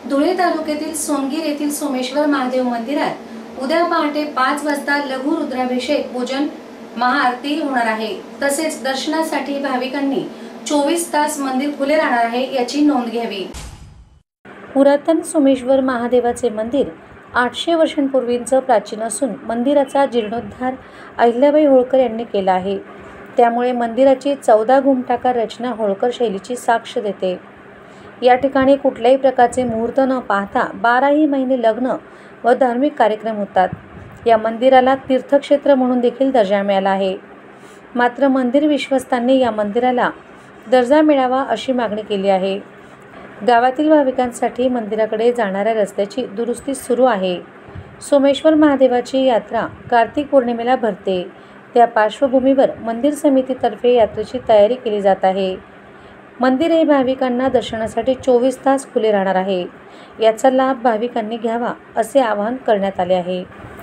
धुळे तालुक्यातील सोनगीर येथील सोमेश्वर महादेव मंदिरात उद्या पहाटे 5 वाजता लघु रुद्राभिषेक पूजन महाआरती होणार आहे। तसेच दर्शनासाठी भाविकांनी 24 तास मंदिर खुले राहणार आहे याची नोंद घ्यावी। पुरातन सोमेश्वर महादेवाचे मंदिर 800 वर्षांपूर्वीचं प्राचीन असून मंदिराचा जीर्णोद्धार अहिल्याबाई होळकर यांनी केला आहे। त्यामुळे मंदिराची 14 घुमटाकार रचना होळकर शैलीची साक्ष देते। या ठिकाणी कुठल्याही प्रकारचे मुहूर्त न पाहता 12ही महिने लग्न व धार्मिक कार्यक्रम होतात। या मंदिराला तीर्थक्षेत्र म्हणून देखील दर्जा मिळाला आहे। मात्र मंदिर विश्वस्तांनी या मंदिराला दर्जा मिळावा अशी मागणी केली आहे। गावातील भाविकांसाठी मंदिराकडे जाणाऱ्या रस्त्याची दुरुस्ती सुरू आहे। सोमेश्वर महादेवाची यात्रा कार्तिक पौर्णिमेला भरते। त्या पार्श्वभूमीवर मंदिर समितीतर्फे यात्रेची तयारी केली जात आहे। मंदिर हे भाविकांना दर्शनासाठी 24 तास खुले राहणार आहे। याचा लाभ भाविकांनी घ्यावा असे आवाहन करण्यात आले आहे।